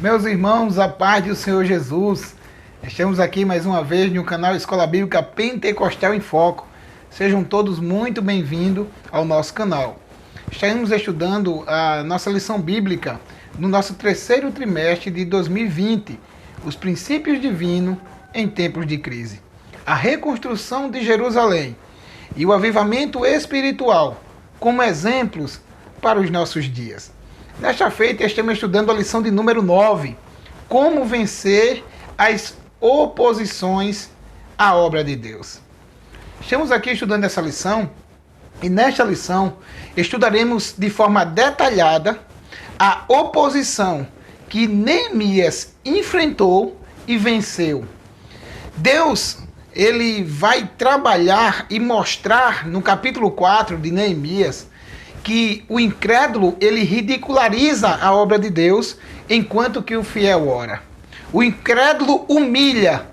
Meus irmãos, a paz do Senhor Jesus. Estamos aqui mais uma vez no canal Escola Bíblica Pentecostal em Foco. Sejam todos muito bem-vindos ao nosso canal. Estaremos estudando a nossa lição bíblica no nosso terceiro trimestre de 2020, os princípios divinos em tempos de crise, a reconstrução de Jerusalém e o avivamento espiritual como exemplos para os nossos dias. Nesta feita, estamos estudando a lição de número 9, como vencer as oposições à obra de Deus. Estamos aqui estudando essa lição e nesta lição estudaremos de forma detalhada a oposição que Neemias enfrentou e venceu. Deus, ele vai trabalhar e mostrar no capítulo 4 de Neemias que o incrédulo, ele ridiculariza a obra de Deus, enquanto que o fiel ora. O incrédulo humilha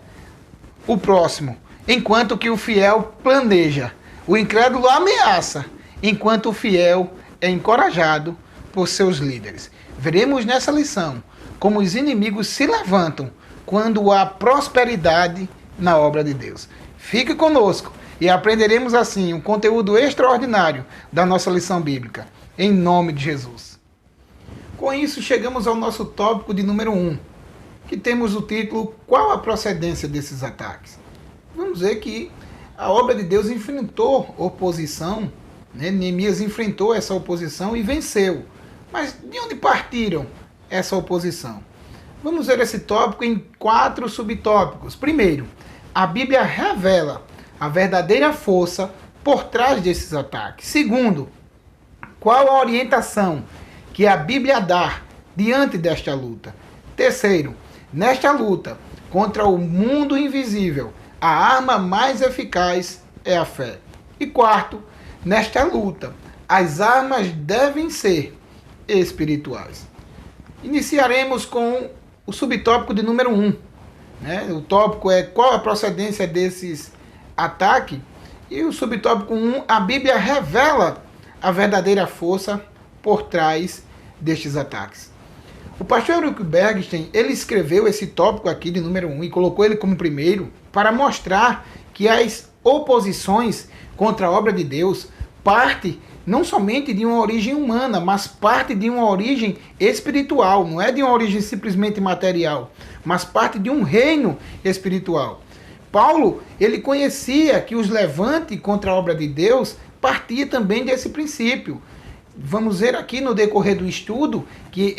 o próximo, enquanto que o fiel planeja. O incrédulo ameaça, enquanto o fiel é encorajado por seus líderes. Veremos nessa lição como os inimigos se levantam quando há prosperidade na obra de Deus. Fique conosco e aprenderemos assim um conteúdo extraordinário da nossa lição bíblica, em nome de Jesus. Com isso, chegamos ao nosso tópico de número 1, que temos o título Qual a procedência desses ataques? Vamos ver que a obra de Deus enfrentou oposição, né? Neemias enfrentou essa oposição e venceu. Mas de onde partiram essa oposição? Vamos ver esse tópico em 4 subtópicos. Primeiro, a Bíblia revela a verdadeira força por trás desses ataques. Segundo, qual a orientação que a Bíblia dá diante desta luta? Terceiro, nesta luta contra o mundo invisível, a arma mais eficaz é a fé. E quarto, nesta luta, as armas devem ser espirituais. Iniciaremos com o subtópico de número 1. O tópico é qual a procedência desses ataques. E o subtópico 1, a Bíblia revela a verdadeira força por trás destes ataques. O pastor Eurico Bergstein, ele escreveu esse tópico aqui de número 1 e colocou ele como primeiro para mostrar que as oposições contra a obra de Deus parte não somente de uma origem humana, mas parte de uma origem espiritual, não é de uma origem simplesmente material, mas parte de um reino espiritual. Paulo, ele conhecia que os levantes contra a obra de Deus partia também desse princípio. Vamos ver aqui no decorrer do estudo que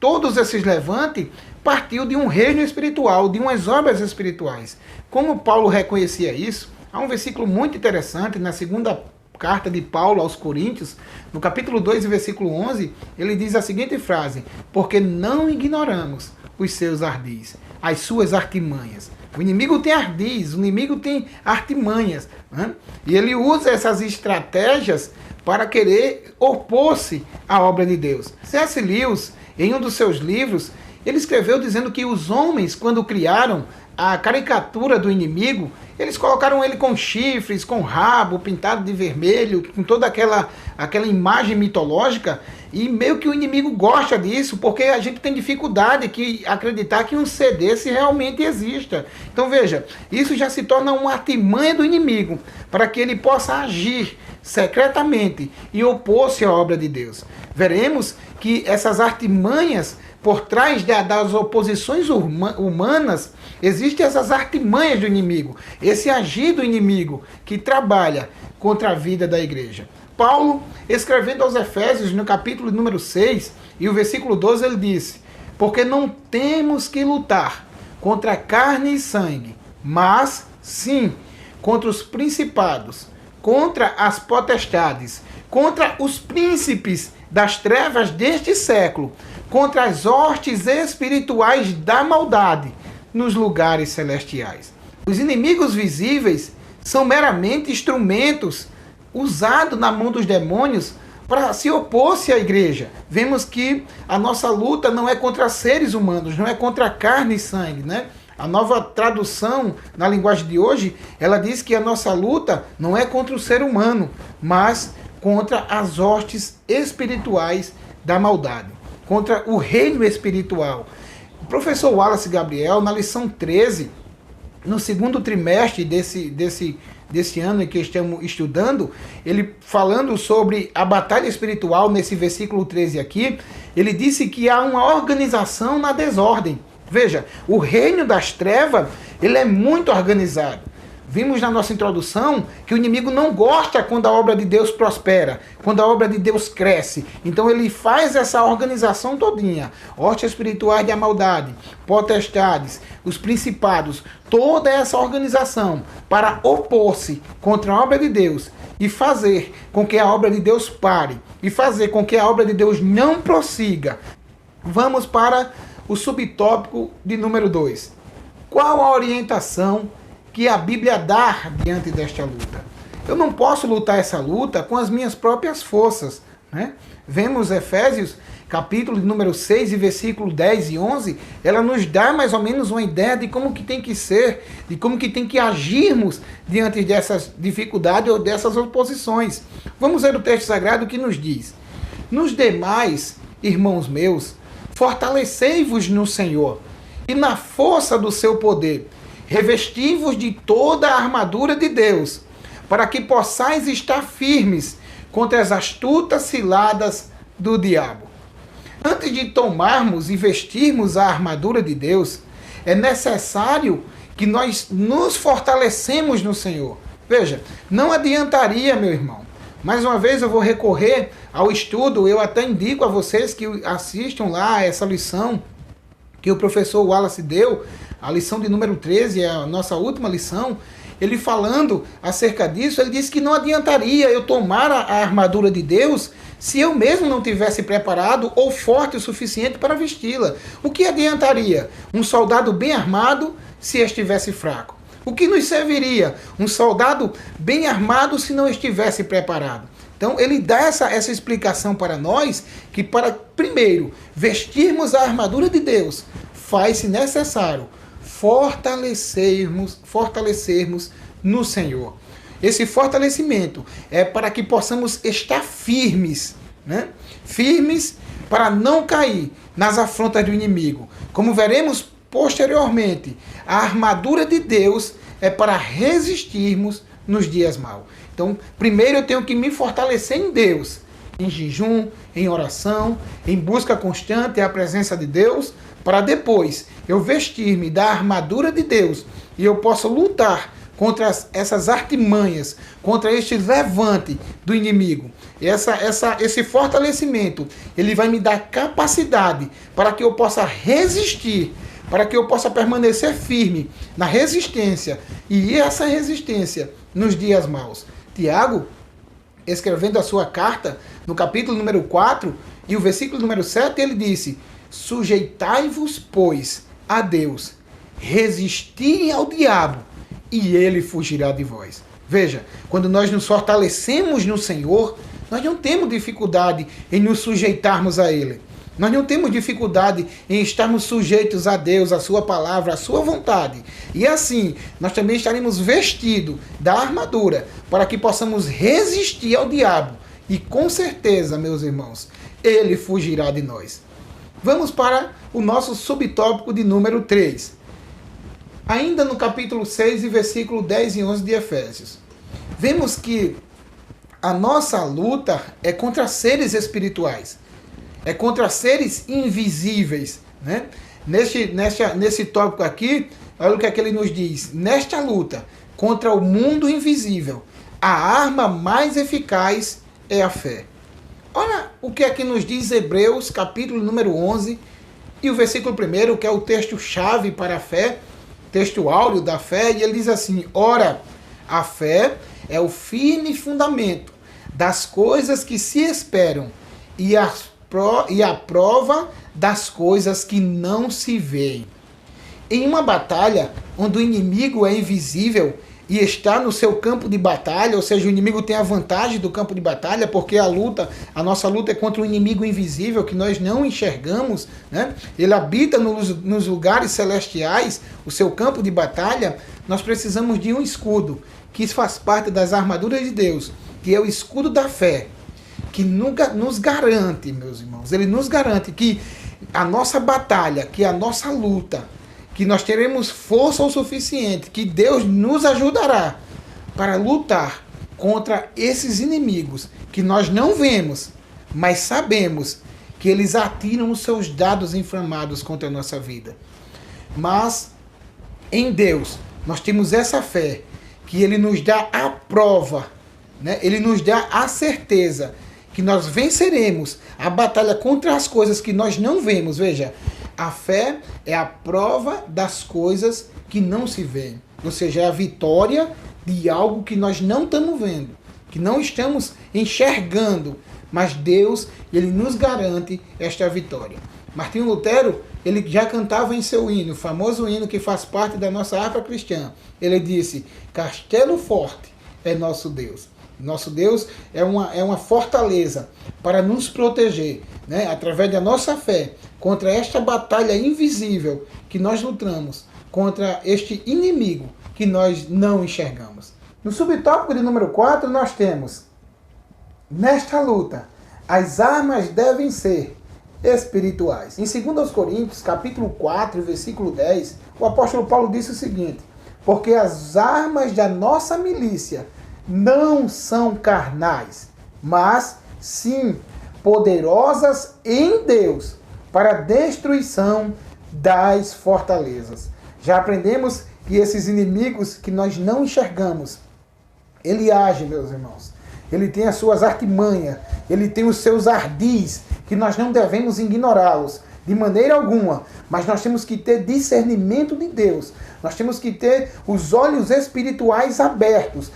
todos esses levantes partiu de um reino espiritual, de umas obras espirituais. Como Paulo reconhecia isso, há um versículo muito interessante na segunda carta de Paulo aos Coríntios, no capítulo 2, versículo 11, ele diz a seguinte frase: porque não ignoramos os seus ardis, as suas artimanhas. O inimigo tem ardis, o inimigo tem artimanhas, né? E ele usa essas estratégias para querer opor-se à obra de Deus. C.S. Lewis, em um dos seus livros, ele escreveu dizendo que os homens, quando criaram a caricatura do inimigo, eles colocaram ele com chifres, com rabo, pintado de vermelho, com toda aquela imagem mitológica, e meio que o inimigo gosta disso, porque a gente tem dificuldade de acreditar que um ser desse realmente exista. Então veja, isso já se torna uma artimanha do inimigo, para que ele possa agir secretamente e opor-se à obra de Deus. Veremos que essas artimanhas, por trás das oposições humanas, existem essas artimanhas do inimigo, esse agir do inimigo que trabalha contra a vida da igreja. Paulo, escrevendo aos Efésios, no capítulo número 6, e o versículo 12, ele disse: porque não temos que lutar contra carne e sangue, mas, sim, contra os principados, contra as potestades, contra os príncipes das trevas deste século, contra as hostes espirituais da maldade nos lugares celestiais. Os inimigos visíveis são meramente instrumentos usados na mão dos demônios para se opor-se à igreja. Vemos que a nossa luta não é contra seres humanos, não é contra carne e sangue, né? A nova tradução na linguagem de hoje, ela diz que a nossa luta não é contra o ser humano, mas contra as hostes espirituais da maldade, contra o reino espiritual. O professor Wallace Gabriel, na lição 13, no segundo trimestre desse ano em que estamos estudando, ele falando sobre a batalha espiritual, nesse versículo 13 aqui, ele disse que há uma organização na desordem. Veja, o reino das trevas, ele é muito organizado. Vimos na nossa introdução que o inimigo não gosta quando a obra de Deus prospera, quando a obra de Deus cresce. Então ele faz essa organização todinha. Hostes espirituais de maldade, potestades, os principados, toda essa organização para opor-se contra a obra de Deus e fazer com que a obra de Deus pare, e fazer com que a obra de Deus não prossiga. Vamos para o subtópico de número 2. Qual a orientação que a Bíblia dá diante desta luta? Eu não posso lutar essa luta com as minhas próprias forças, né? Vemos Efésios, capítulo número 6 e versículo 10 e 11, ela nos dá mais ou menos uma ideia de como que tem que ser, de como que tem que agirmos diante dessas dificuldades ou dessas oposições. Vamos ver o texto sagrado que nos diz: nos demais, irmãos meus, fortalecei-vos no Senhor e na força do seu poder. Revesti-vos de toda a armadura de Deus, para que possais estar firmes contra as astutas ciladas do diabo. Antes de tomarmos e vestirmos a armadura de Deus, é necessário que nós nos fortalecemos no Senhor. Veja, não adiantaria, meu irmão. Mais uma vez eu vou recorrer ao estudo, eu até indico a vocês que assistam lá essa lição que o professor Wallace deu, a lição de número 13, é a nossa última lição. Ele falando acerca disso, ele disse que não adiantaria eu tomar a armadura de Deus se eu mesmo não tivesse preparado ou forte o suficiente para vesti-la. O que adiantaria um soldado bem armado se estivesse fraco? O que nos serviria um soldado bem armado se não estivesse preparado? Então ele dá essa explicação para nós, que para primeiro vestirmos a armadura de Deus, faz-se necessário fortalecermos no Senhor. Esse fortalecimento é para que possamos estar firmes, né? Firmes para não cair nas afrontas do inimigo. Como veremos posteriormente, a armadura de Deus é para resistirmos nos dias maus. Então, primeiro eu tenho que me fortalecer em Deus, em jejum, em oração, em busca constante à presença de Deus, para depois eu vestir-me da armadura de Deus e eu posso lutar contra essas artimanhas, contra este levante do inimigo. Esse fortalecimento, ele vai me dar capacidade para que eu possa resistir, para que eu possa permanecer firme na resistência, e essa resistência nos dias maus. Tiago, escrevendo a sua carta, no capítulo número 4 e o versículo número 7, ele disse: sujeitai-vos, pois, a Deus, resisti ao diabo, e ele fugirá de vós. Veja, quando nós nos fortalecemos no Senhor, nós não temos dificuldade em nos sujeitarmos a Ele. Nós não temos dificuldade em estarmos sujeitos a Deus, a sua palavra, a sua vontade. E assim, nós também estaremos vestidos da armadura para que possamos resistir ao diabo. E com certeza, meus irmãos, ele fugirá de nós. Vamos para o nosso subtópico de número 3. Ainda no capítulo 6 e versículo 10 e 11 de Efésios. Vemos que a nossa luta é contra seres espirituais. É contra seres invisíveis, né? Nesse tópico aqui, olha o que é que ele nos diz. Nesta luta contra o mundo invisível, a arma mais eficaz é a fé. Olha o que é que nos diz Hebreus, capítulo número 11, e o versículo 1, que é o texto-chave para a fé, texto áureo da fé, e ele diz assim: ora, a fé é o firme fundamento das coisas que se esperam e a prova das coisas que não se veem. Em uma batalha onde o inimigo é invisível e está no seu campo de batalha, ou seja, o inimigo tem a vantagem do campo de batalha, porque a nossa luta é contra um inimigo invisível que nós não enxergamos, né? Ele habita nos lugares celestiais, o seu campo de batalha. Nós precisamos de um escudo, que faz parte das armaduras de Deus, que é o escudo da fé, que nunca nos garante, meus irmãos, ele nos garante que a nossa batalha, que é a nossa luta, que nós teremos força o suficiente, que Deus nos ajudará para lutar contra esses inimigos que nós não vemos, mas sabemos que eles atiram os seus dados inflamados contra a nossa vida. Mas em Deus nós temos essa fé, que Ele nos dá a prova, né? Ele nos dá a certeza que nós venceremos a batalha contra as coisas que nós não vemos. Veja, a fé é a prova das coisas que não se veem. Ou seja, é a vitória de algo que nós não estamos vendo, que não estamos enxergando. Mas Deus, Ele nos garante esta vitória. Martinho Lutero, ele já cantava em seu hino, o famoso hino que faz parte da nossa harpa cristã. Ele disse: Castelo forte é nosso Deus. Nosso Deus é uma fortaleza para nos proteger, né, através da nossa fé, contra esta batalha invisível que nós lutamos, contra este inimigo que nós não enxergamos. No subtópico de número 4, nós temos: nesta luta, as armas devem ser espirituais. Em 2 Coríntios, capítulo 4, versículo 10, o apóstolo Paulo disse o seguinte: porque as armas da nossa milícia não são carnais, mas sim poderosas em Deus para a destruição das fortalezas. Já aprendemos que esses inimigos que nós não enxergamos, ele age, meus irmãos. Ele tem as suas artimanhas, ele tem os seus ardis, que nós não devemos ignorá-los de maneira alguma, mas nós temos que ter discernimento de Deus. Nós temos que ter os olhos espirituais abertos.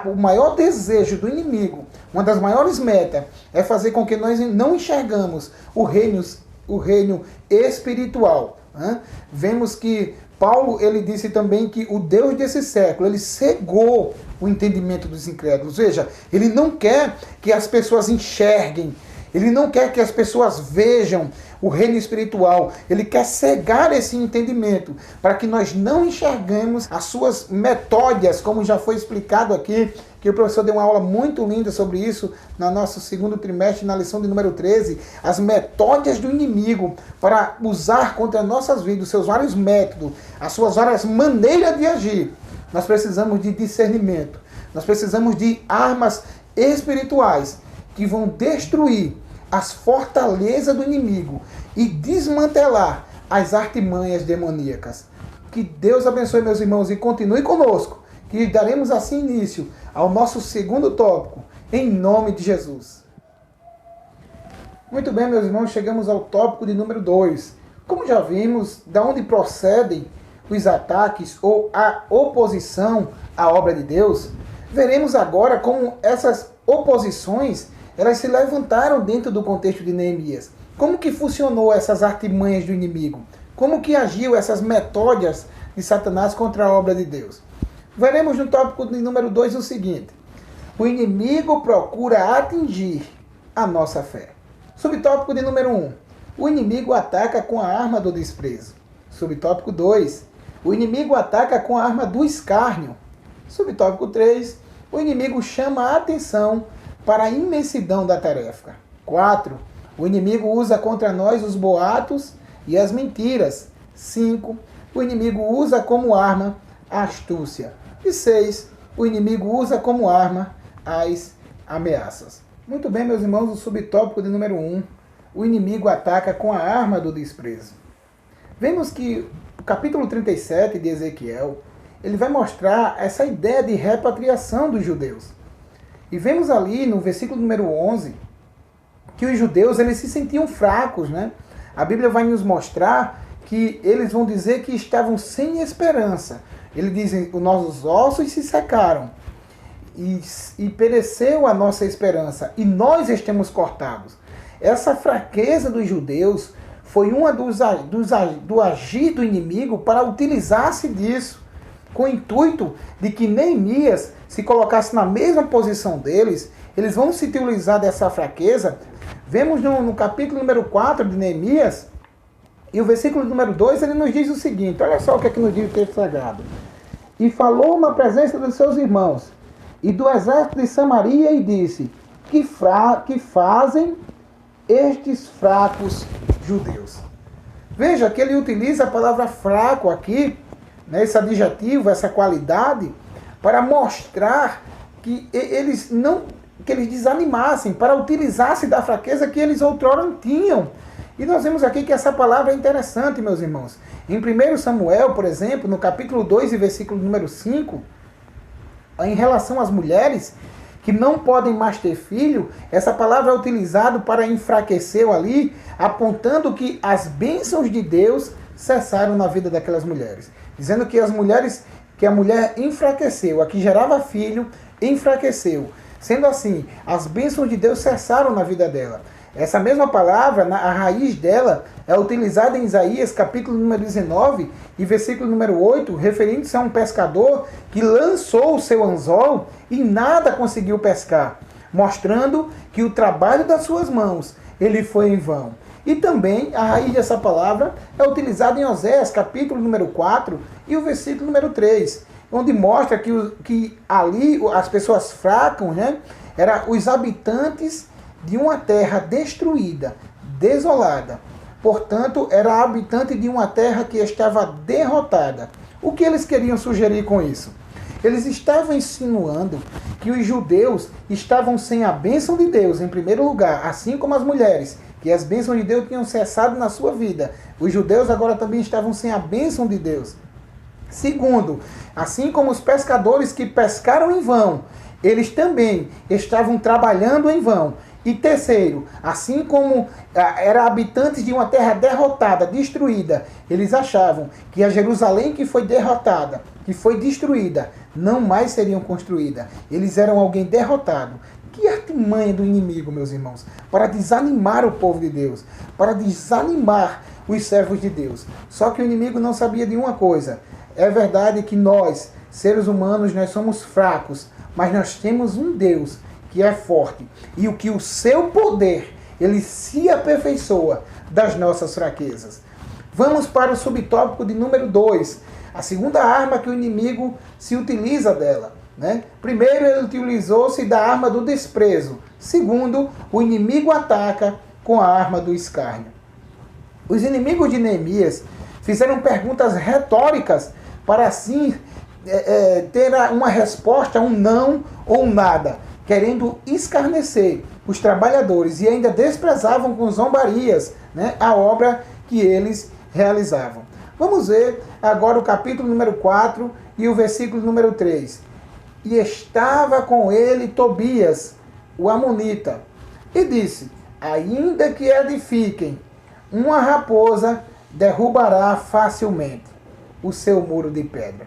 O maior desejo do inimigo, uma das maiores metas, é fazer com que nós não enxergamos o reino espiritual. Né? Vemos que Paulo, ele disse também que o Deus desse século, ele cegou o entendimento dos incrédulos. Veja, ele não quer que as pessoas enxerguem, ele não quer que as pessoas vejam o reino espiritual. Ele quer cegar esse entendimento para que nós não enxerguemos as suas metódias, como já foi explicado aqui, que o professor deu uma aula muito linda sobre isso no nosso segundo trimestre, na lição de número 13, as metódias do inimigo para usar contra nossas vidas, os seus vários métodos, as suas várias maneiras de agir. Nós precisamos de discernimento, nós precisamos de armas espirituais que vão destruir as fortalezas do inimigo e desmantelar as artimanhas demoníacas. Que Deus abençoe, meus irmãos, e continue conosco, que daremos assim início ao nosso segundo tópico, em nome de Jesus. Muito bem, meus irmãos, chegamos ao tópico de número 2. Como já vimos, da onde procedem os ataques ou a oposição à obra de Deus, veremos agora como essas oposições elas se levantaram dentro do contexto de Neemias. Como que funcionou essas artimanhas do inimigo? Como que agiu essas metódias de Satanás contra a obra de Deus? Veremos no tópico de número 2 o seguinte: o inimigo procura atingir a nossa fé. Subtópico de número 1: o inimigo ataca com a arma do desprezo. Subtópico 2: o inimigo ataca com a arma do escárnio. Subtópico 3: o inimigo chama a atenção para a imensidão da tarefa. 4. O inimigo usa contra nós os boatos e as mentiras. 5. O inimigo usa como arma a astúcia. E 6. O inimigo usa como arma as ameaças. Muito bem, meus irmãos, o subtópico de número 1. O inimigo ataca com a arma do desprezo. Vemos que o capítulo 37 de Ezequiel, ele vai mostrar essa ideia de repatriação dos judeus. E vemos ali no versículo número 11 que os judeus eles se sentiam fracos, né? A Bíblia vai nos mostrar que eles vão dizer que estavam sem esperança. Eles dizem: os nossos ossos se secaram e pereceu a nossa esperança e nós estamos cortados. Essa fraqueza dos judeus foi uma do agir do inimigo para utilizar-se disso, com o intuito de que Neemias se colocasse na mesma posição deles. Eles vão se utilizar dessa fraqueza. Vemos no capítulo número 4 de Neemias, e o versículo número 2, ele nos diz o seguinte: olha só o que é que nos diz o texto sagrado. E falou na presença dos seus irmãos e do exército de Samaria e disse: que fazem estes fracos judeus. Veja que ele utiliza a palavra fraco aqui, né, esse adjetivo, essa qualidade, para mostrar que eles desanimassem, para utilizar-se da fraqueza que eles outrora tinham. E nós vemos aqui que essa palavra é interessante, meus irmãos. Em 1 Samuel, por exemplo, no capítulo 2 e versículo número 5, em relação às mulheres que não podem mais ter filho, essa palavra é utilizada para enfraquecer ali, apontando que as bênçãos de Deus cessaram na vida daquelas mulheres. Dizendo que a mulher enfraqueceu, a que gerava filho, enfraqueceu. Sendo assim, as bênçãos de Deus cessaram na vida dela. Essa mesma palavra, a raiz dela, é utilizada em Isaías, capítulo número 19, e versículo número 8, referindo-se a um pescador que lançou o seu anzol e nada conseguiu pescar, mostrando que o trabalho das suas mãos, ele foi em vão. E também a raiz dessa palavra é utilizada em Oséias, capítulo número 4, e o versículo número 3, onde mostra que ali as pessoas fracas, né, eram os habitantes de uma terra destruída, desolada. Portanto, era habitante de uma terra que estava derrotada. O que eles queriam sugerir com isso? Eles estavam insinuando que os judeus estavam sem a bênção de Deus, em primeiro lugar, assim como as mulheres, que as bênçãos de Deus tinham cessado na sua vida. Os judeus agora também estavam sem a bênção de Deus. Segundo, assim como os pescadores que pescaram em vão, eles também estavam trabalhando em vão. E terceiro, assim como eram habitantes de uma terra derrotada, destruída, eles achavam que a Jerusalém que foi derrotada, que foi destruída, não mais seriam construída. Eles eram alguém derrotado. Que artimanha do inimigo, meus irmãos, para desanimar o povo de Deus, para desanimar os servos de Deus. Só que o inimigo não sabia de uma coisa. É verdade que nós, seres humanos, nós somos fracos, mas nós temos um Deus que é forte, e o que o seu poder, ele se aperfeiçoa das nossas fraquezas. Vamos para o subtópico de número 2, a segunda arma que o inimigo se utiliza dela. Né? Primeiro, ele utilizou-se da arma do desprezo. Segundo, o inimigo ataca com a arma do escárnio. Os inimigos de Neemias fizeram perguntas retóricas para assim ter uma resposta, um não ou um nada, querendo escarnecer os trabalhadores, e ainda desprezavam com zombarias, né, a obra que eles realizavam. Vamos ver agora o capítulo número 4 e o versículo número 3. E estava com ele Tobias, o amonita, e disse: ainda que edifiquem, uma raposa derrubará facilmente o seu muro de pedra.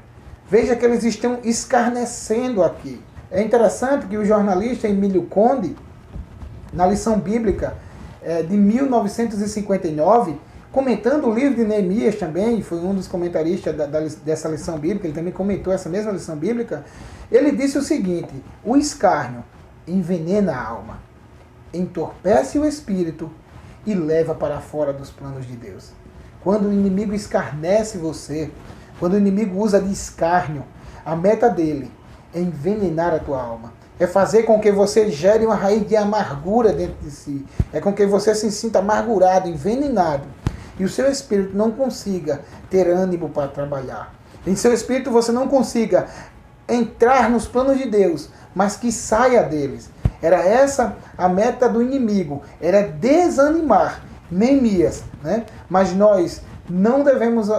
Veja que eles estão escarnecendo aqui. É interessante que o jornalista Emílio Conde, na lição bíblica de 1959, comentando o livro de Neemias também, foi um dos comentaristas dessa lição bíblica, ele também comentou essa mesma lição bíblica, ele disse o seguinte: o escárnio envenena a alma, entorpece o espírito e leva para fora dos planos de Deus. Quando o inimigo escarnece você, quando o inimigo usa de escárnio, a meta dele é envenenar a tua alma. É fazer com que você gere uma raiz de amargura dentro de si. É com que você se sinta amargurado, envenenado. E o seu espírito não consiga ter ânimo para trabalhar. Em seu espírito você não consiga entrar nos planos de Deus, mas que saia deles. Era essa a meta do inimigo. Era desanimar Neemias, né? Mas nós não devemos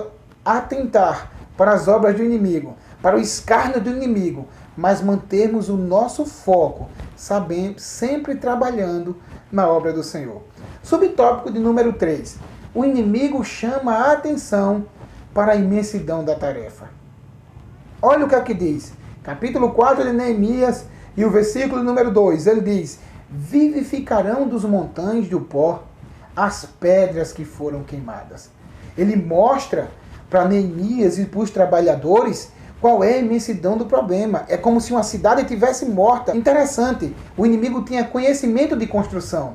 atentar para as obras do inimigo, para o escárnio do inimigo, mas mantermos o nosso foco, sabendo, sempre trabalhando na obra do Senhor. Subtópico de número 3. O inimigo chama a atenção para a imensidão da tarefa. Olha o que aqui diz. Capítulo 4 de Neemias e o versículo número 2. Ele diz: vivificarão dos montanhas do pó as pedras que foram queimadas. Ele mostra para Neemias e para os trabalhadores qual é a imensidão do problema. É como se uma cidade estivesse morta. Interessante, o inimigo tinha conhecimento de construção.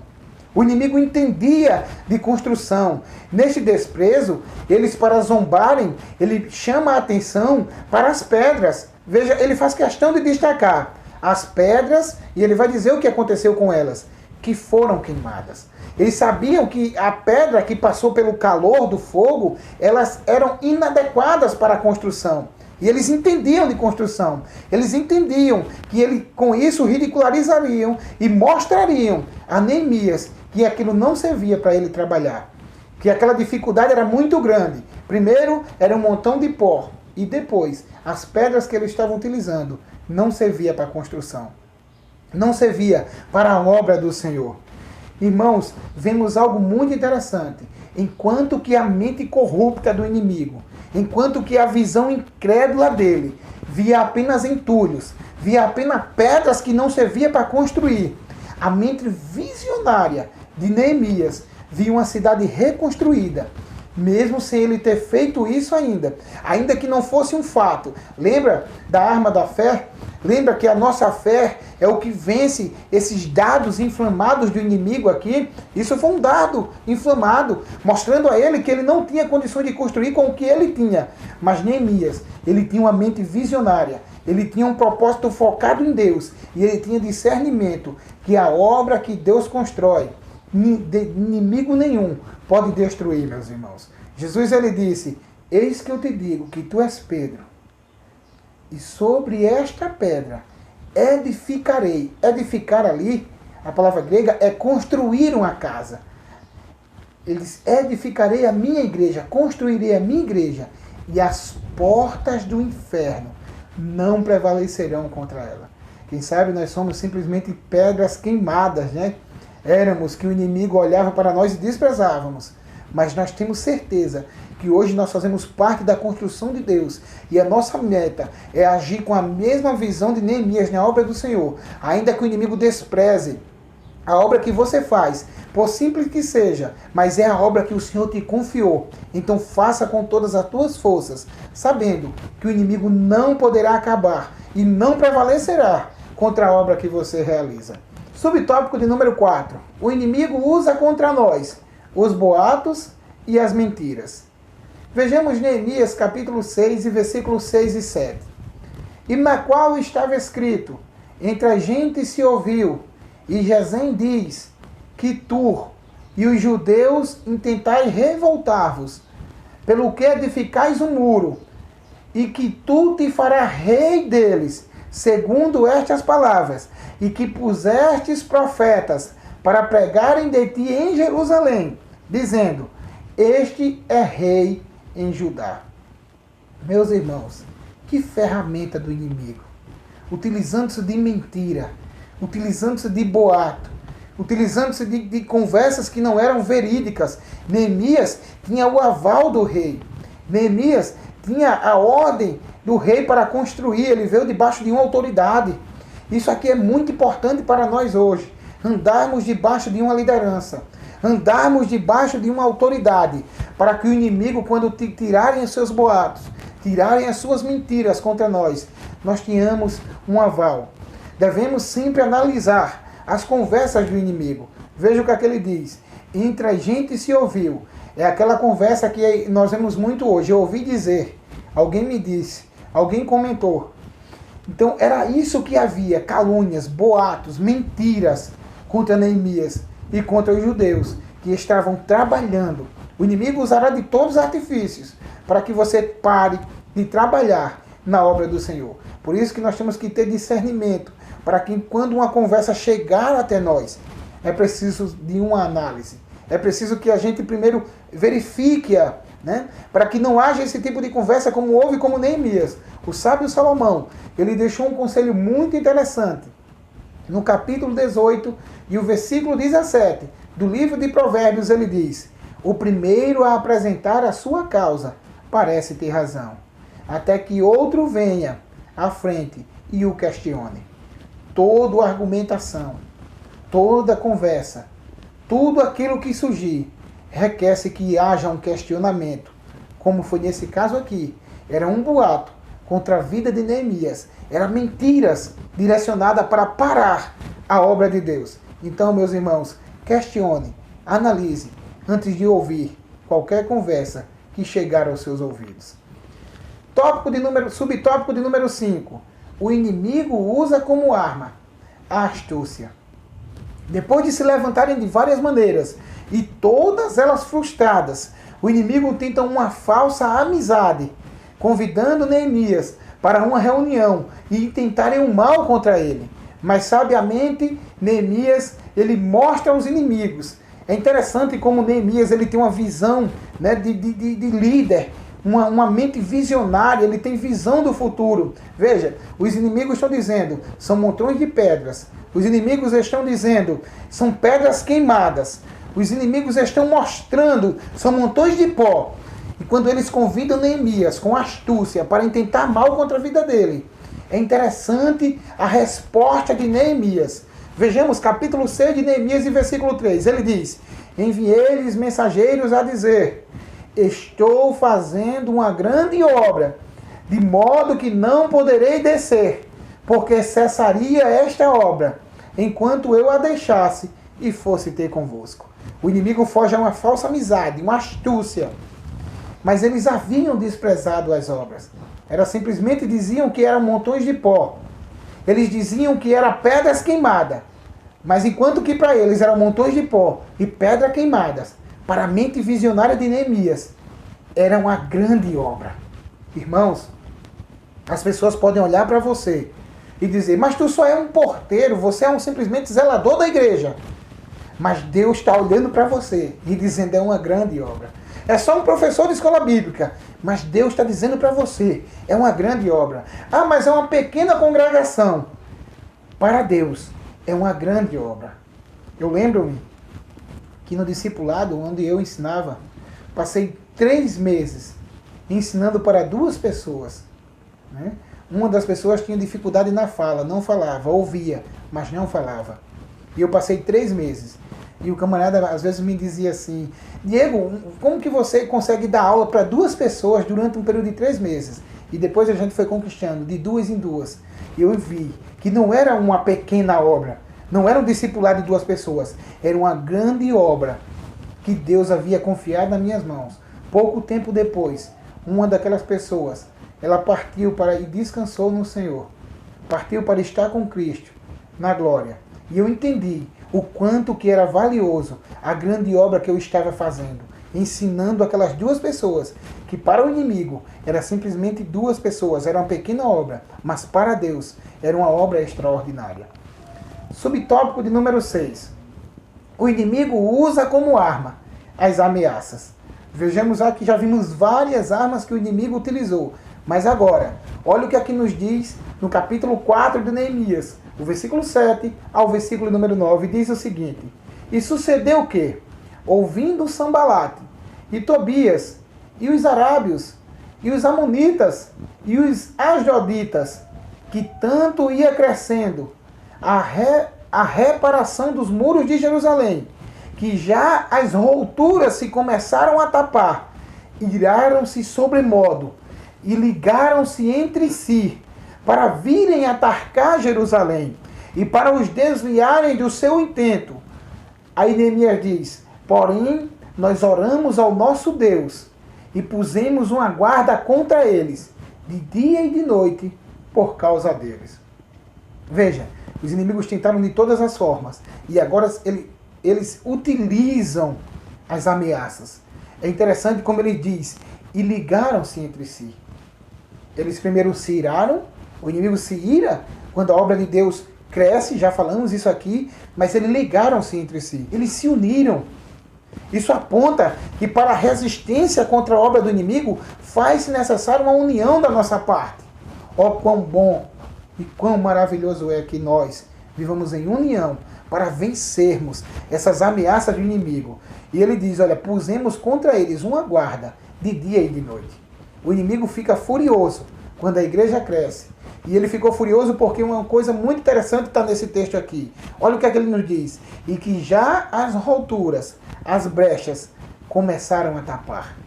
O inimigo entendia de construção. Neste desprezo, eles, para zombarem, ele chama a atenção para as pedras. Veja, ele faz questão de destacar as pedras e ele vai dizer o que aconteceu com elas. que foram queimadas. Eles sabiam que a pedra que passou pelo calor do fogo, elas eram inadequadas para a construção. E eles entendiam de construção. Eles entendiam que com isso ridicularizariam e mostrariam a Neemias que aquilo não servia para ele trabalhar. Que aquela dificuldade era muito grande. Primeiro, era um montão de pó. E depois, as pedras que eles estavam utilizando não servia para a construção. Não servia para a obra do Senhor. Irmãos, vemos algo muito interessante. Enquanto que a mente corrupta do inimigo, enquanto que a visão incrédula dele via apenas entulhos, via apenas pedras que não servia para construir, a mente visionária de Neemias via uma cidade reconstruída, mesmo sem ele ter feito isso ainda que não fosse um fato. Lembra da arma da fé? Lembra que a nossa fé é o que vence esses dados inflamados do inimigo aqui? Isso foi um dado inflamado, mostrando a ele que ele não tinha condições de construir com o que ele tinha. Mas Neemias, ele tinha uma mente visionária, ele tinha um propósito focado em Deus, e ele tinha discernimento que a obra que Deus constrói, inimigo nenhum pode destruir, meus irmãos. Jesus, ele disse: eis que eu te digo que tu és Pedro, e sobre esta pedra edificarei. Edificar ali, a palavra grega é construir uma casa. Ele diz: edificarei a minha igreja, construirei a minha igreja, e as portas do inferno não prevalecerão contra ela. Quem sabe nós somos simplesmente pedras queimadas, né? Éramos que o inimigo olhava para nós e desprezávamos. Mas nós temos certeza que hoje nós fazemos parte da construção de Deus. E a nossa meta é agir com a mesma visão de Neemias na obra do Senhor. Ainda que o inimigo despreze a obra que você faz, por simples que seja, mas é a obra que o Senhor te confiou. Então faça com todas as tuas forças, sabendo que o inimigo não poderá acabar e não prevalecerá contra a obra que você realiza. Subtópico de número 4. O inimigo usa contra nós os boatos e as mentiras. Vejamos Neemias capítulo 6 e versículos 6 e 7. E na qual estava escrito: entre a gente se ouviu, e Gesem diz, que tu e os judeus intentai revoltar-vos, pelo que edificais um muro, e que tu te farás rei deles, segundo estas palavras, e que pusestes profetas para pregarem de ti em Jerusalém, dizendo: este é rei em Judá. Meus irmãos, que ferramenta do inimigo, utilizando-se de mentira, utilizando-se de boato, utilizando-se de conversas que não eram verídicas. Neemias tinha o aval do rei. Neemias tinha a ordem do rei para construir. Ele veio debaixo de uma autoridade. Isso aqui é muito importante para nós hoje. Andarmos debaixo de uma liderança. Andarmos debaixo de uma autoridade. Para que o inimigo, quando tirarem os seus boatos, tirarem as suas mentiras contra nós, nós tenhamos um aval. Devemos sempre analisar as conversas do inimigo. Veja o que ele diz. Entre a gente se ouviu. É aquela conversa que nós vemos muito hoje. Eu ouvi dizer, alguém me disse, alguém comentou. Então era isso que havia, calúnias, boatos, mentiras contra Neemias e contra os judeus que estavam trabalhando. O inimigo usará de todos os artifícios para que você pare de trabalhar na obra do Senhor. Por isso que nós temos que ter discernimento, para que quando uma conversa chegar até nós, é preciso de uma análise. É preciso que a gente primeiro verifique-a, né? Para que não haja esse tipo de conversa como houve com Neemias. O sábio Salomão, ele deixou um conselho muito interessante. No capítulo 18 e o versículo 17 do livro de Provérbios, ele diz: o primeiro a apresentar a sua causa parece ter razão, até que outro venha à frente e o questione. Toda argumentação, toda conversa, tudo aquilo que surgir, requer-se que haja um questionamento. Como foi nesse caso aqui. Era um boato contra a vida de Neemias. Eram mentiras direcionadas para parar a obra de Deus. Então, meus irmãos, questione, analise, antes de ouvir qualquer conversa que chegar aos seus ouvidos. Subtópico de número 5. O inimigo usa como arma a astúcia. Depois de se levantarem de várias maneiras, e todas elas frustradas, o inimigo tenta uma falsa amizade, convidando Neemias para uma reunião e tentarem um mal contra ele. Mas sabiamente, Neemias, ele mostra aos inimigos. É interessante como Neemias ele tem uma visão, né, de líder, uma mente visionária, ele tem visão do futuro. Veja, os inimigos estão dizendo, são montões de pedras. Os inimigos estão dizendo, são pedras queimadas. Os inimigos estão mostrando, são montões de pó. E quando eles convidam Neemias com astúcia para intentar mal contra a vida dele, é interessante a resposta de Neemias. Vejamos capítulo 6 de Neemias e versículo 3. Ele diz, enviei-lhes mensageiros a dizer, estou fazendo uma grande obra, de modo que não poderei descer, porque cessaria esta obra, enquanto eu a deixasse e fosse ter convosco. O inimigo foge a uma falsa amizade, uma astúcia. Mas eles haviam desprezado as obras. Era simplesmente diziam que eram montões de pó. Eles diziam que eram pedras queimadas. Mas enquanto que para eles eram montões de pó e pedras queimadas, para a mente visionária de Neemias, era uma grande obra. Irmãos, as pessoas podem olhar para você e dizer, mas tu só é um porteiro, você é um simplesmente zelador da igreja. Mas Deus está olhando para você e dizendo, é uma grande obra. É só um professor de escola bíblica, mas Deus está dizendo para você, é uma grande obra. Ah, mas é uma pequena congregação. Para Deus, é uma grande obra. Eu lembro-me que no discipulado, onde eu ensinava, passei 3 meses ensinando para 2 pessoas. Né? Uma das pessoas tinha dificuldade na fala, não falava, ouvia, mas não falava. E eu passei 3 meses. E o camarada às vezes me dizia assim, Diego, como que você consegue dar aula para 2 pessoas durante um período de 3 meses? E depois a gente foi conquistando, de 2 em 2. E eu vi que não era uma pequena obra, não era um discipulado de 2 pessoas, era uma grande obra que Deus havia confiado nas minhas mãos. Pouco tempo depois, uma daquelas pessoas, ela partiu para e descansou no Senhor. Partiu para estar com Cristo na glória. E eu entendi o quanto que era valioso a grande obra que eu estava fazendo, ensinando aquelas 2 pessoas, que para o inimigo era simplesmente 2 pessoas, era uma pequena obra, mas para Deus era uma obra extraordinária. Subtópico de número 6. O inimigo usa como arma as ameaças. Vejamos aqui, já vimos várias armas que o inimigo utilizou, mas agora, olha o que aqui nos diz no capítulo 4 de Neemias, o versículo 7 ao versículo número 9, diz o seguinte, e sucedeu que, ouvindo Sambalate, e Tobias, e os arábios, e os amonitas, e os asdoditas, que tanto ia crescendo a reparação dos muros de Jerusalém, que já as routuras se começaram a tapar, iraram-se sobremodo, e ligaram-se entre si, para virem atacar Jerusalém, e para os desviarem do seu intento. Aí Neemias diz, porém, nós oramos ao nosso Deus, e pusemos uma guarda contra eles, de dia e de noite, por causa deles. Veja, os inimigos tentaram de todas as formas, e agora eles utilizam as ameaças. É interessante como ele diz, e ligaram-se entre si. Eles primeiro se iraram, o inimigo se ira quando a obra de Deus cresce, já falamos isso aqui, mas eles ligaram-se entre si, eles se uniram. Isso aponta que para a resistência contra a obra do inimigo, faz-se necessário uma união da nossa parte. Ó, quão bom e quão maravilhoso é que nós vivamos em união para vencermos essas ameaças do inimigo. E ele diz, olha, pusemos contra eles uma guarda de dia e de noite. O inimigo fica furioso quando a igreja cresce. E ele ficou furioso porque uma coisa muito interessante está nesse texto aqui. Olha o que é que ele nos diz. E que já as routuras, as brechas, começaram a tapar.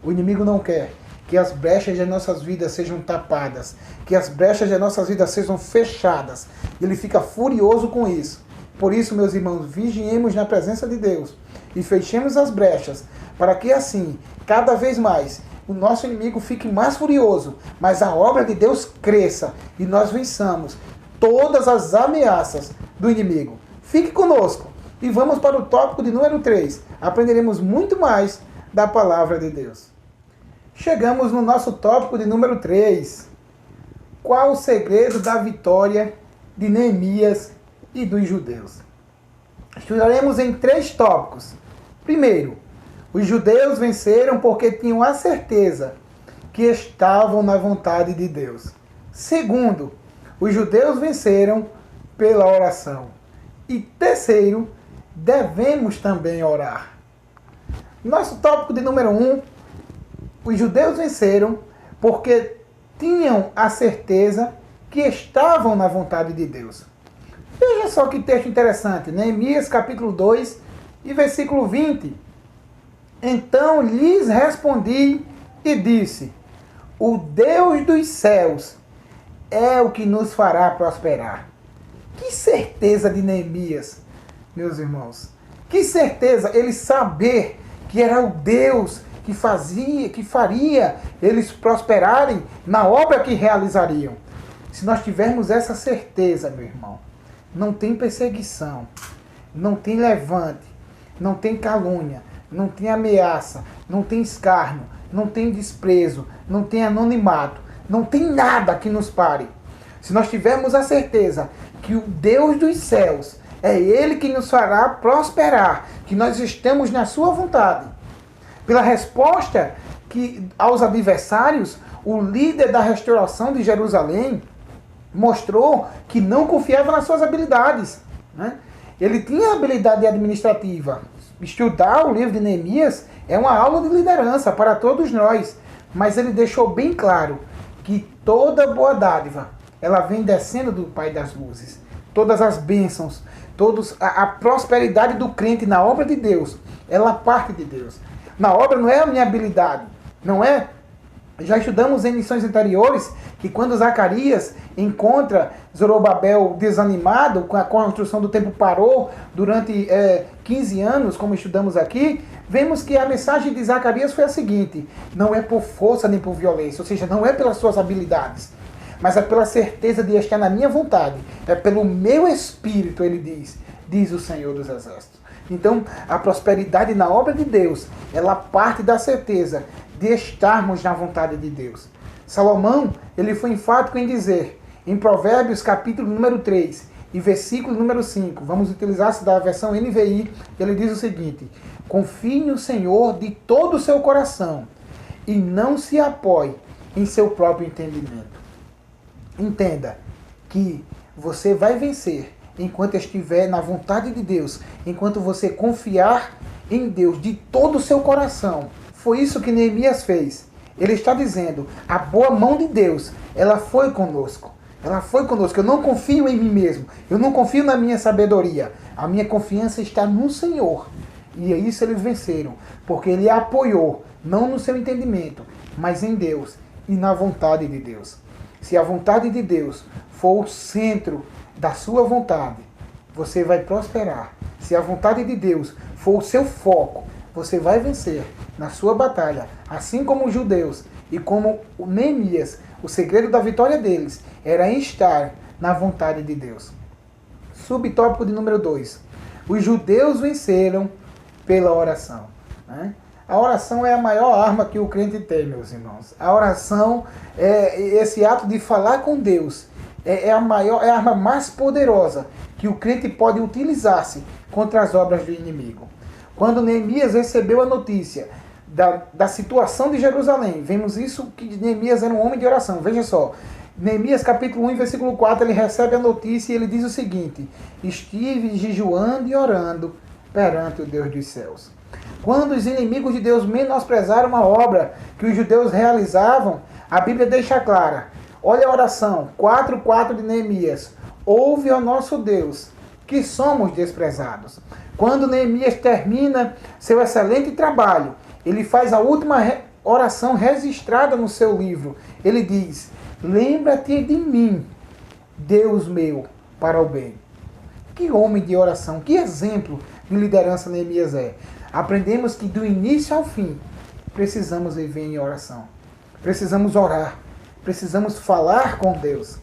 O inimigo não quer que as brechas de nossas vidas sejam tapadas, que as brechas de nossas vidas sejam fechadas. Ele fica furioso com isso. Por isso, meus irmãos, vigiemos na presença de Deus e fechemos as brechas, para que assim, cada vez mais, o nosso inimigo fique mais furioso, mas a obra de Deus cresça e nós vençamos todas as ameaças do inimigo. Fique conosco e vamos para o tópico de número 3. Aprenderemos muito mais da palavra de Deus. Chegamos no nosso tópico de número 3. Qual o segredo da vitória de Neemias e dos judeus? Estudaremos em 3 tópicos. Primeiro, os judeus venceram porque tinham a certeza que estavam na vontade de Deus. Segundo, os judeus venceram pela oração. E terceiro, devemos também orar. Nosso tópico de número 1, os judeus venceram porque tinham a certeza que estavam na vontade de Deus. Veja só que texto interessante, Neemias capítulo 2 e versículo 20. Então lhes respondi e disse: o Deus dos céus é o que nos fará prosperar. Que certeza de Neemias, meus irmãos. Que certeza ele saber que era o Deus que faria eles prosperarem na obra que realizariam. Se nós tivermos essa certeza, meu irmão, não tem perseguição, não tem levante, não tem calúnia, não tem ameaça, não tem escárnio, não tem desprezo, não tem anonimato, não tem nada que nos pare. Se nós tivermos a certeza que o Deus dos céus é Ele que nos fará prosperar, que nós estamos na sua vontade. Pela resposta que aos adversários, o líder da restauração de Jerusalém mostrou que não confiava nas suas habilidades, né? Ele tinha habilidade administrativa. Estudar o livro de Neemias é uma aula de liderança para todos nós, mas ele deixou bem claro que toda boa dádiva, ela vem descendo do Pai das Luzes. Todas as bênçãos, a prosperidade do crente na obra de Deus, ela parte de Deus. Na obra não é a minha habilidade, não é? Já estudamos em lições anteriores que quando Zacarias encontra Zorobabel desanimado, com a construção do templo parou durante 15 anos, como estudamos aqui, vemos que a mensagem de Zacarias foi a seguinte: não é por força nem por violência, ou seja, não é pelas suas habilidades, mas é pela certeza de estar na minha vontade, é pelo meu espírito, ele diz o Senhor dos Exércitos. Então, a prosperidade na obra de Deus, ela parte da certeza de estarmos na vontade de Deus. Salomão, ele foi enfático em dizer, em Provérbios capítulo número 3 e versículo número 5, vamos utilizar-se da versão NVI, ele diz o seguinte: confie no Senhor de todo o seu coração e não se apoie em seu próprio entendimento. Entenda que você vai vencer enquanto estiver na vontade de Deus, enquanto você confiar em Deus de todo o seu coração. Foi isso que Neemias fez. Ele está dizendo, a boa mão de Deus, ela foi conosco. Ela foi conosco. Eu não confio em mim mesmo. Eu não confio na minha sabedoria. A minha confiança está no Senhor. E é isso eles venceram. Porque ele apoiou, não no seu entendimento, mas em Deus e na vontade de Deus. Se a vontade de Deus for o centro da sua vontade, você vai prosperar. Se a vontade de Deus for o seu foco, você vai vencer na sua batalha. Assim como os judeus e como o Neemias, o segredo da vitória deles era estar na vontade de Deus. Subtópico de número 2. Os judeus venceram pela oração, né? A oração é a maior arma que o crente tem, meus irmãos. A oração é esse ato de falar com Deus. É a arma mais poderosa que o crente pode utilizar-se contra as obras do inimigo. Quando Neemias recebeu a notícia da situação de Jerusalém, vemos isso que Neemias era um homem de oração. Veja só, Neemias capítulo 1, versículo 4, ele recebe a notícia e ele diz o seguinte: estive jejuando e orando perante o Deus dos céus. Quando os inimigos de Deus menosprezaram a obra que os judeus realizavam, a Bíblia deixa clara. Olha a oração, 4:4 de Neemias. Ouve ao nosso Deus, que somos desprezados. Quando Neemias termina seu excelente trabalho, ele faz a última oração registrada no seu livro. Ele diz: lembra-te de mim, Deus meu, para o bem. Que homem de oração, que exemplo de liderança Neemias é. Aprendemos que do início ao fim, precisamos viver em oração. Precisamos orar. Precisamos falar com Deus.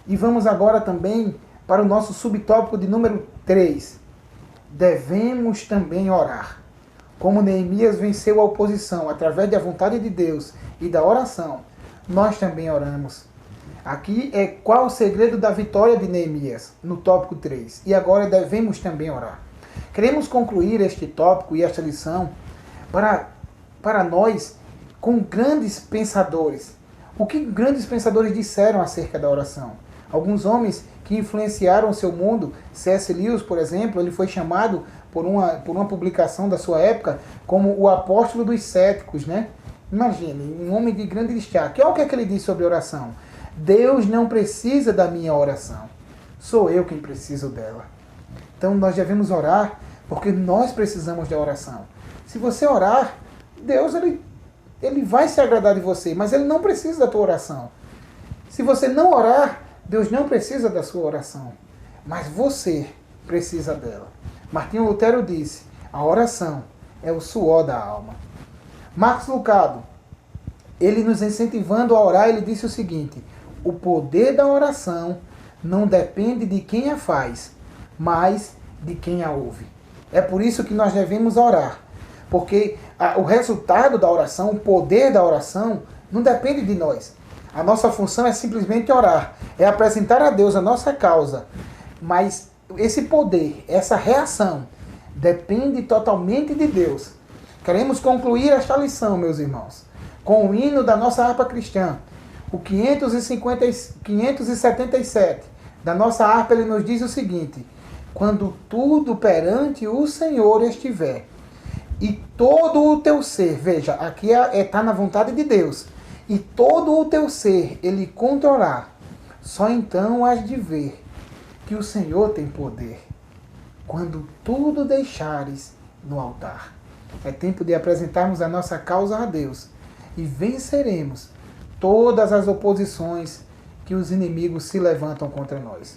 E vamos agora também para o nosso subtópico de número 3. Devemos também orar. Como Neemias venceu a oposição através da vontade de Deus e da oração, nós também oramos. Aqui é qual o segredo da vitória de Neemias, no tópico 3. E agora devemos também orar. Queremos concluir este tópico e esta lição para nós com grandes pensadores. O que grandes pensadores disseram acerca da oração? Alguns homens que influenciaram o seu mundo, C.S. Lewis, por exemplo, ele foi chamado por uma publicação da sua época como o apóstolo dos céticos, né? Imagine, um homem de grande destaque. Olha o que é que ele diz sobre oração. Deus não precisa da minha oração. Sou eu quem preciso dela. Então nós devemos orar porque nós precisamos da oração. Se você orar, Deus ele vai se agradar de você, mas ele não precisa da tua oração. Se você não orar, Deus não precisa da sua oração, mas você precisa dela. Martinho Lutero disse, a oração é o suor da alma. Marcos Lucado, ele nos incentivando a orar, ele disse o seguinte, o poder da oração não depende de quem a faz, mas de quem a ouve. É por isso que nós devemos orar, porque o resultado da oração, o poder da oração, não depende de nós. A nossa função é simplesmente orar, é apresentar a Deus a nossa causa, mas esse poder, essa reação, depende totalmente de Deus. Queremos concluir esta lição, meus irmãos, com o hino da nossa harpa cristã, o 577 da nossa harpa, ele nos diz o seguinte, quando tudo perante o Senhor estiver, e todo o teu ser, veja, aqui está na vontade de Deus, e todo o teu ser ele controlar, só então has de ver que o Senhor tem poder, quando tudo deixares no altar. É tempo de apresentarmos a nossa causa a Deus, e venceremos todas as oposições que os inimigos se levantam contra nós.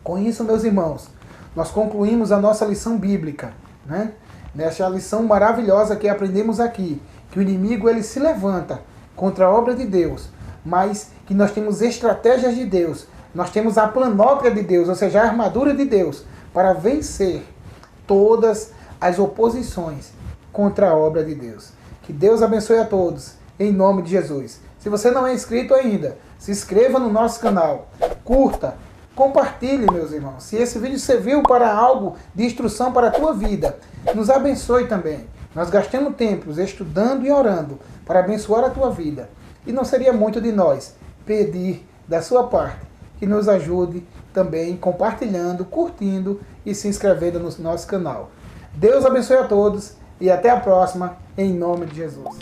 Com isso, meus irmãos, nós concluímos a nossa lição bíblica, né? Nessa lição maravilhosa que aprendemos aqui, que o inimigo ele se levanta contra a obra de Deus, mas que nós temos estratégias de Deus, nós temos a planóplia de Deus, ou seja, a armadura de Deus, para vencer todas as oposições contra a obra de Deus. Que Deus abençoe a todos, em nome de Jesus. Se você não é inscrito ainda, se inscreva no nosso canal, curta, compartilhe, meus irmãos. Se esse vídeo serviu para algo de instrução para a tua vida, nos abençoe também. Nós gastamos tempos estudando e orando para abençoar a tua vida. E não seria muito de nós pedir da sua parte que nos ajude também compartilhando, curtindo e se inscrevendo no nosso canal. Deus abençoe a todos e até a próxima, em nome de Jesus.